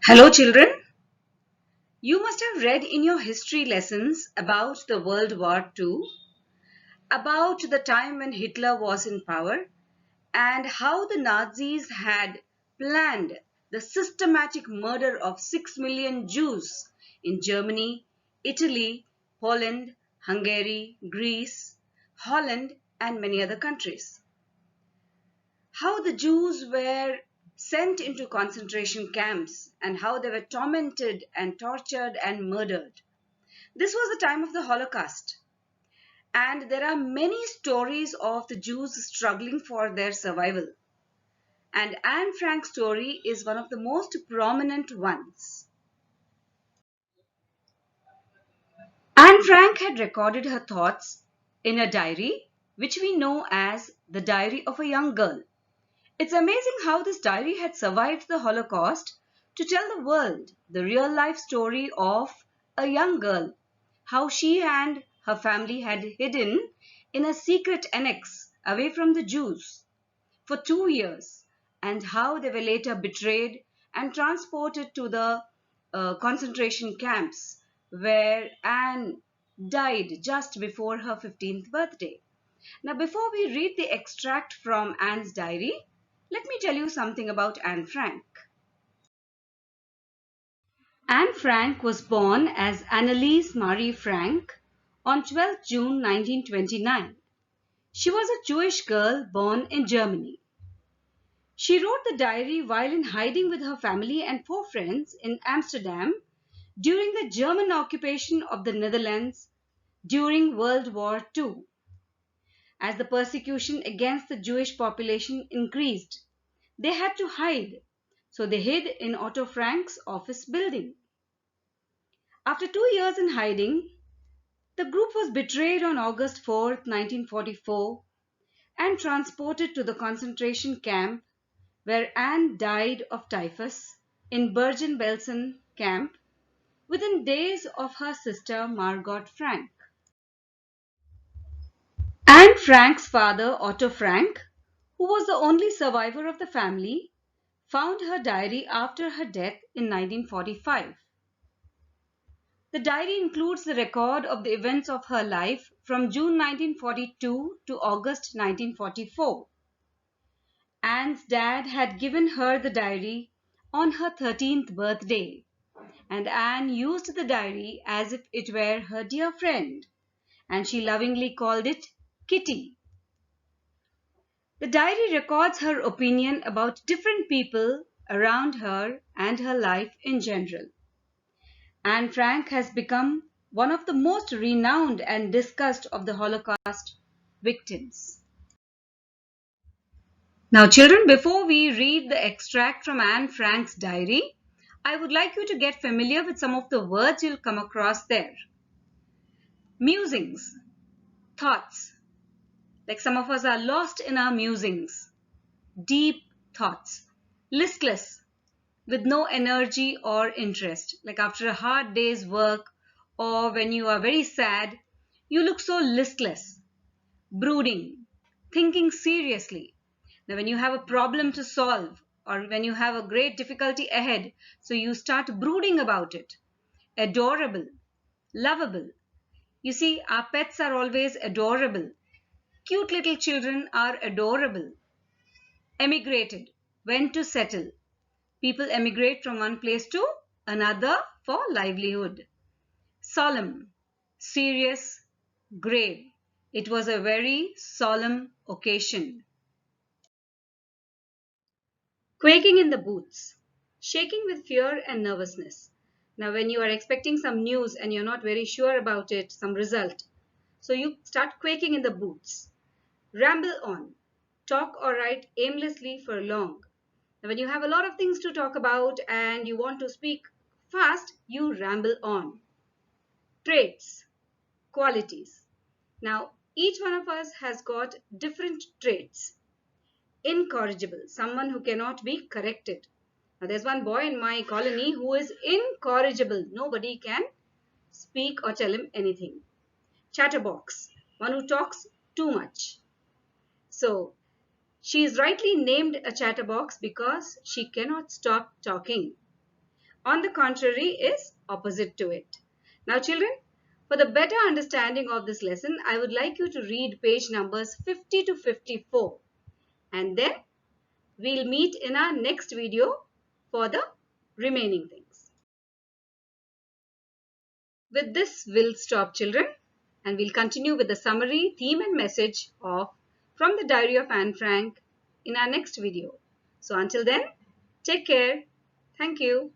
Hello, children. You must have read in your history lessons about the World War II, about the time when Hitler was in power, and how the Nazis had planned the systematic murder of 6 million Jews in Germany, Italy, Poland, Hungary, Greece, Holland, and many other countries. How the Jews were sent into concentration camps and how they were tormented and tortured and murdered. This was the time of the Holocaust. And there are many stories of the Jews struggling for their survival. And Anne Frank's story is one of the most prominent ones. Anne Frank had recorded her thoughts in a diary, which we know as the Diary of a Young Girl. It's amazing how this diary had survived the Holocaust to tell the world the real life story of a young girl, how she and her family had hidden in a secret annex away from the Jews for 2 years, and how they were later betrayed and transported to the concentration camps where Anne died just before her 15th birthday. Now, before we read the extract from Anne's diary, let me tell you something about Anne Frank. Anne Frank was born as Anneliese Marie Frank on 12 June 1929. She was a Jewish girl born in Germany. She wrote the diary while in hiding with her family and 4 friends in Amsterdam during the German occupation of the Netherlands during World War II. As the persecution against the Jewish population increased, they had to hide, so they hid in Otto Frank's office building. After 2 years in hiding, the group was betrayed on August 4, 1944, and transported to the concentration camp where Anne died of typhus in Bergen-Belsen camp within days of her sister Margot Frank. Anne Frank's father, Otto Frank, who was the only survivor of the family, found her diary after her death in 1945. The diary includes the record of the events of her life from June 1942 to August 1944. Anne's dad had given her the diary on her 13th birthday, and Anne used the diary as if it were her dear friend, and she lovingly called it Kitty. The diary records her opinion about different people around her and her life in general. Anne Frank has become one of the most renowned and discussed of the Holocaust victims. Now, children, before we read the extract from Anne Frank's diary, I would like you to get familiar with some of the words you'll come across there. Musings, thoughts, like some of us are lost in our musings. Deep thoughts, listless, with no energy or interest, like after a hard day's work or when you are very sad, you look so listless. Brooding, thinking seriously. Now, when you have a problem to solve or when you have a great difficulty ahead, so you start brooding about it. Adorable, lovable. You see, our pets are always adorable. Cute little children are adorable. Emigrated, went to settle. People emigrate from one place to another for livelihood. Solemn, serious, grave. It was a very solemn occasion. Quaking in the boots, shaking with fear and nervousness. Now, when you are expecting some news and you're not very sure about it, some result, so you start quaking in the boots. Ramble on, talk or write aimlessly for long. Now, when you have a lot of things to talk about and you want to speak fast, you ramble on. Traits, qualities. Now, each one of us has got different traits. Incorrigible, someone who cannot be corrected. Now, there's one boy in my colony who is incorrigible. Nobody can speak or tell him anything. Chatterbox, one who talks too much. So, she is rightly named a chatterbox because she cannot stop talking. on the contrary, is opposite to it. Now children, for the better understanding of this lesson, I would like you to read page numbers 50 to 54, and then we'll meet in our next video for the remaining things. With this, we'll stop children, and we'll continue with the summary, theme and message of From the Diary of Anne Frank in our next video. So until then, take care. Thank you.